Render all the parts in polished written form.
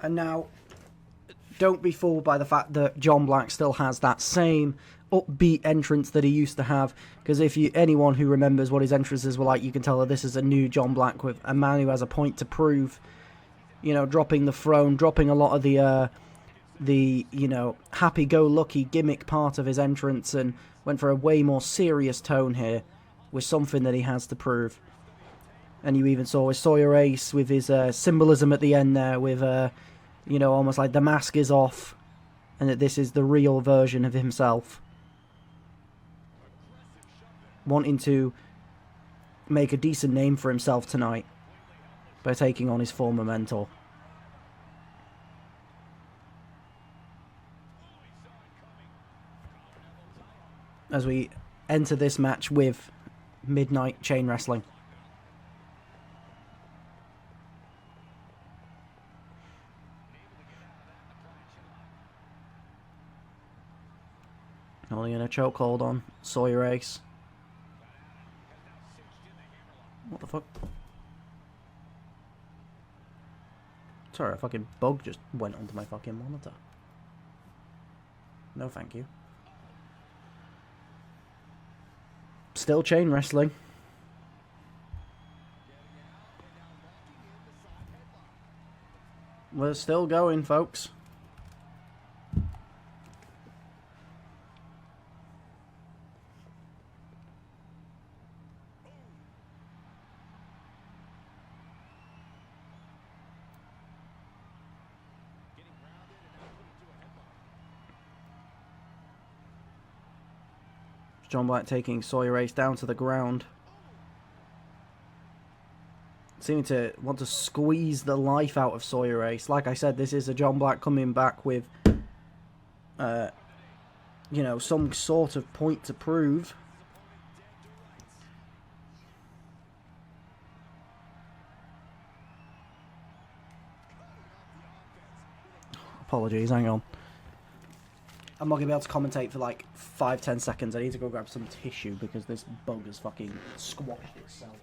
And now, don't be fooled by the fact that John Black still has that same upbeat entrance that he used to have, because if anyone who remembers what his entrances were like, you can tell that this is a new John Black with a man who has a point to prove. You know, dropping the throne, dropping a lot of the you know, happy-go-lucky gimmick part of his entrance, and went for a way more serious tone here with something that he has to prove. And you even saw with Sawyer Ace with his symbolism at the end there, with you know, almost like the mask is off, and that this is the real version of himself. Wanting to make a decent name for himself tonight by taking on his former mentor. As we enter this match with Midnight Chain Wrestling. Holding in a chokehold on Sawyer Ace. What the fuck? Sorry, a fucking bug just went onto my fucking monitor. No thank you. Still chain wrestling. We're still going, folks. John Black taking Sawyer Ace down to the ground. Seeming to want to squeeze the life out of Sawyer Ace. Like I said, this is a John Black coming back with, you know, some sort of point to prove. Apologies, hang on. I'm not going to be able to commentate for like 5-10 seconds. I need to go grab some tissue because this bug has fucking squashed itself.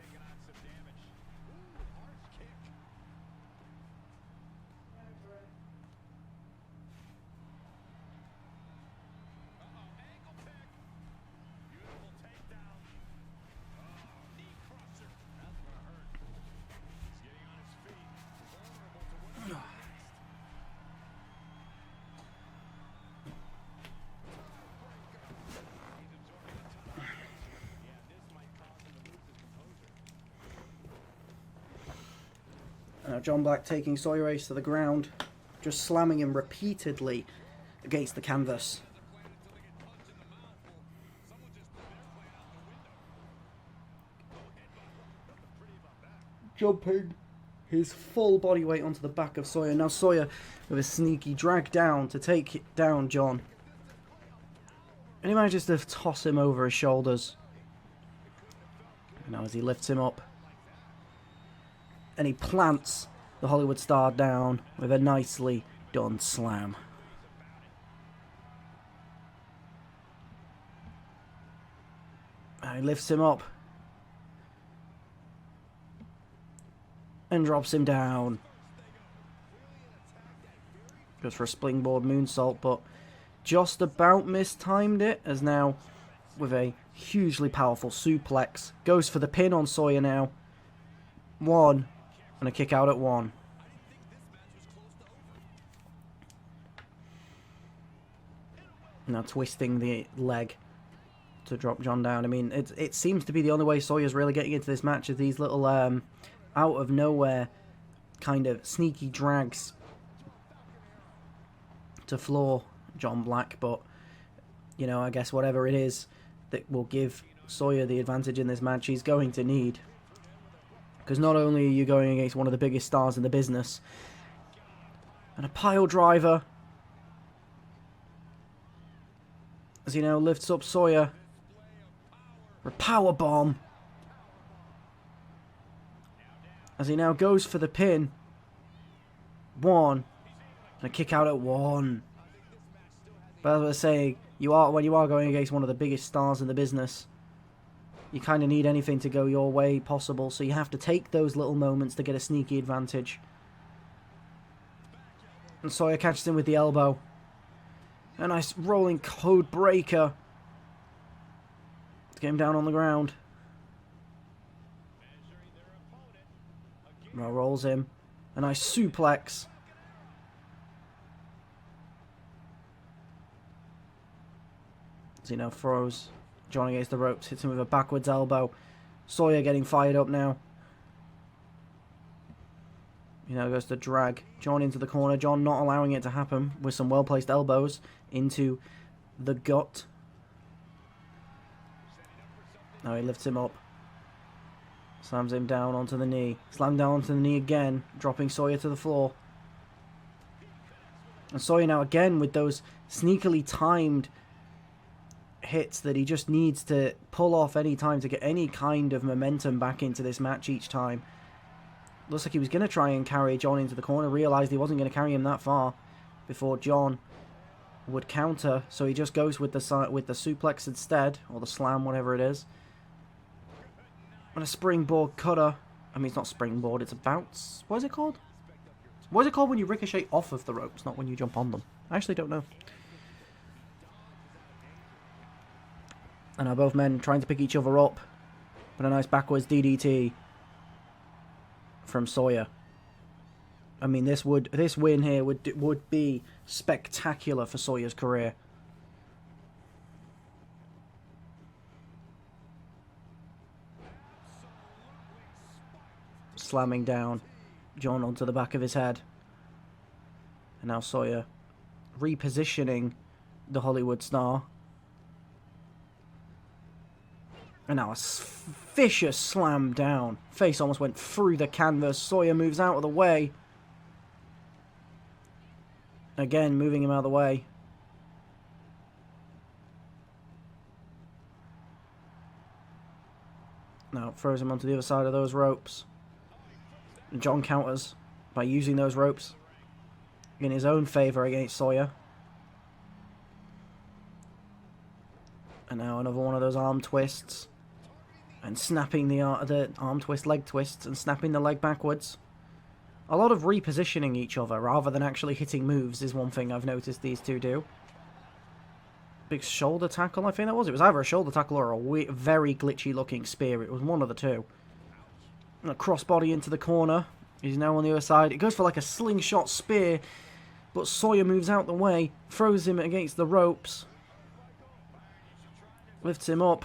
John Black taking Sawyer Ace to the ground, just slamming him repeatedly against the canvas. Jumping his full body weight onto the back of Sawyer. Now Sawyer with a sneaky drag down to take down John. And he manages to toss him over his shoulders. And now as he lifts him up, and he plants the Hollywood star down with a nicely done slam. And he lifts him up and drops him down. Goes for a springboard moonsault, but just about mistimed it, as now with a hugely powerful suplex. Goes for the pin on Sawyer now. One. And a kick out at one. Now twisting the leg to drop John down. I mean, it seems to be the only way Sawyer's really getting into this match, is these little out of nowhere kind of sneaky drags to floor John Black. But, you know, I guess whatever it is that will give Sawyer the advantage in this match, he's going to need. Because not only are you going against one of the biggest stars in the business, and a pile driver, as he now lifts up Sawyer, for a power bomb, as he now goes for the pin. One, and a kick out at one. But as I was saying, when you are going against one of the biggest stars in the business, you kind of need anything to go your way possible, so you have to take those little moments to get a sneaky advantage. And Sawyer catches him with the elbow. A nice rolling code breaker. To get him down on the ground. Now rolls him. A nice suplex. As he now throws John against the ropes. Hits him with a backwards elbow. Sawyer getting fired up now. He now goes to drag John into the corner. John not allowing it to happen with some well-placed elbows into the gut. Now he lifts him up. Slams him down onto the knee. Slam down onto the knee again, dropping Sawyer to the floor. And Sawyer now again with those sneakily timed hits that he just needs to pull off any time to get any kind of momentum back into this match each time. Looks like he was going to try and carry John into the corner. Realised he wasn't going to carry him that far before John would counter. So he just goes with the suplex instead. Or the slam, whatever it is. And a springboard cutter. I mean, it's not springboard. It's a bounce. What is it called? What is it called when you ricochet off of the ropes? Not when you jump on them. I actually don't know. And now both men trying to pick each other up. But a nice backwards DDT from Sawyer. I mean, this win here would be spectacular for Sawyer's career. Slamming down John onto the back of his head. And now Sawyer repositioning the Hollywood star. And now a vicious slam down. Face almost went through the canvas. Sawyer moves out of the way. Again, moving him out of the way. Now throws him onto the other side of those ropes. And John counters by using those ropes in his own favour against Sawyer. And now another one of those arm twists. And snapping the arm twist, leg twists, and snapping the leg backwards. A lot of repositioning each other rather than actually hitting moves is one thing I've noticed these two do. Big shoulder tackle, I think that was. It was either a shoulder tackle or a very glitchy looking spear. It was one of the two. And a crossbody into the corner. He's now on the other side. It goes for like a slingshot spear. But Sawyer moves out the way. Throws him against the ropes. Lifts him up.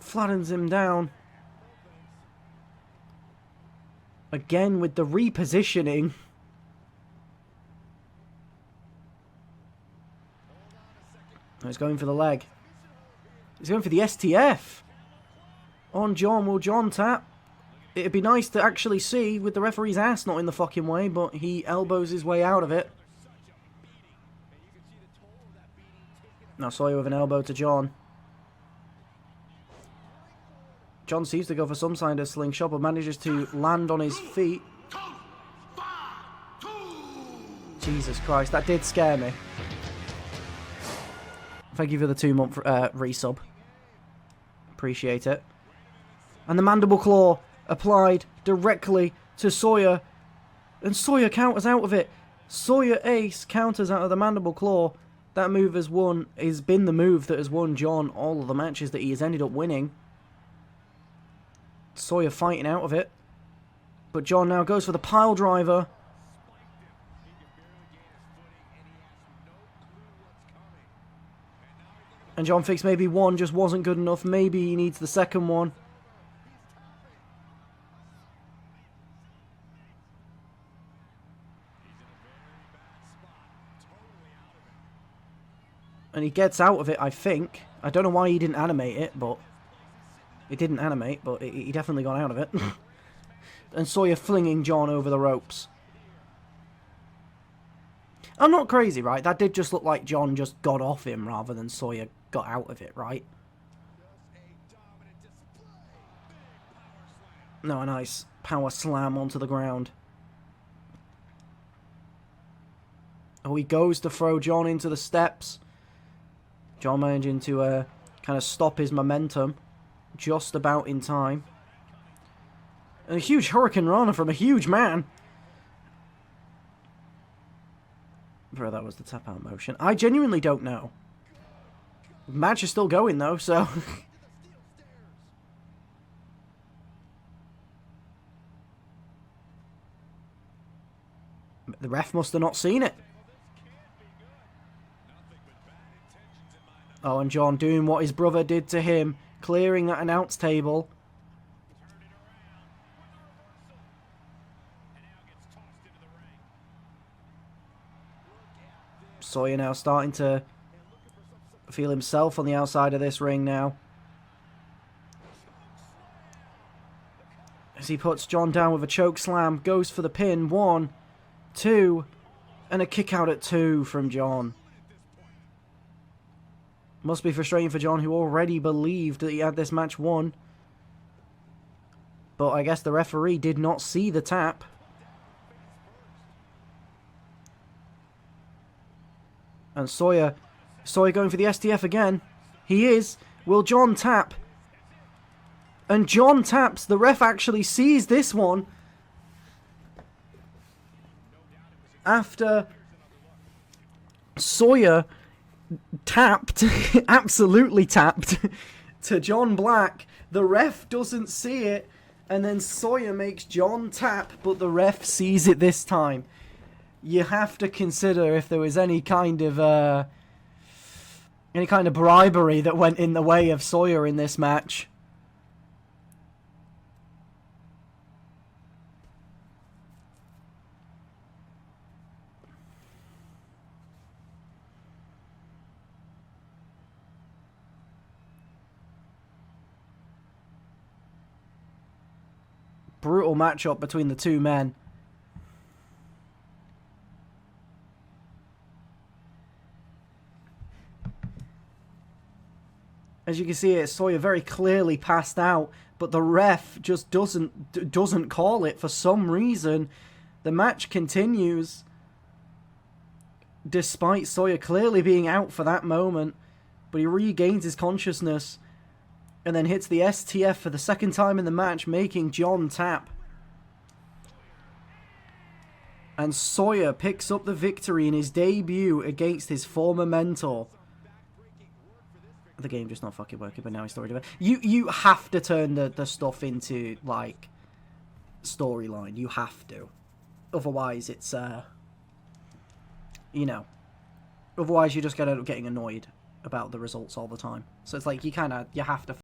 Flattens him down. Again with the repositioning. He's going for the leg. He's going for the STF. On John. Will John tap? It'd be nice to actually see with the referee's ass not in the fucking way, but he elbows his way out of it. Now Sawyer with an elbow to John. John seems to go for some kind of slingshot, but manages to land on his feet. Jesus Christ, that did scare me. Thank you for the 2-month resub. Appreciate it. And the mandible claw applied directly to Sawyer. And Sawyer counters out of it. Sawyer ace counters out of the mandible claw. That move has been the move that has won John all of the matches that he has ended up winning. Sawyer fighting out of it. But John now goes for the pile driver. And John thinks maybe one just wasn't good enough. Maybe he needs the second one. And he gets out of it, I think. I don't know why he didn't animate it, but... It didn't animate, but he definitely got out of it. And Sawyer flinging John over the ropes. I'm not crazy, right? That did just look like John just got off him rather than Sawyer got out of it, right? No, a nice power slam onto the ground. Oh, he goes to throw John into the steps. John managing to kind of stop his momentum. Just about in time. And a huge Hurricane Rana from a huge man. Bro, that was the tap out motion. I genuinely don't know. The match is still going though, so... The ref must have not seen it. Oh, and John doing what his brother did to him, clearing that announce table. Sawyer now starting to feel himself on the outside of this ring now. As he puts John down with a choke slam, goes for the pin. 1, 2, and a kick out at 2 from John. Must be frustrating for John, who already believed that he had this match won. But I guess the referee did not see the tap. And Sawyer going for the STF again. He is. Will John tap? And John taps. The ref actually sees this one. After Sawyer tapped, absolutely tapped, to John Black. The ref doesn't see it. And then Sawyer makes John tap, but the ref sees it this time. You have to consider if there was any kind of bribery that went in the way of Sawyer in this match. Brutal matchup between the two men. As you can see, Sawyer very clearly passed out, but the ref just doesn't call it for some reason. The match continues, despite Sawyer clearly being out for that moment, but he regains his consciousness and then hits the STF for the second time in the match, making John tap. And Sawyer picks up the victory in his debut against his former mentor. The game just not fucking working, but now he's story. You have to turn the stuff into, like, storyline. You have to. Otherwise, it's, you know. Otherwise, you're just going to end up getting annoyed about the results all the time. So it's like, you have to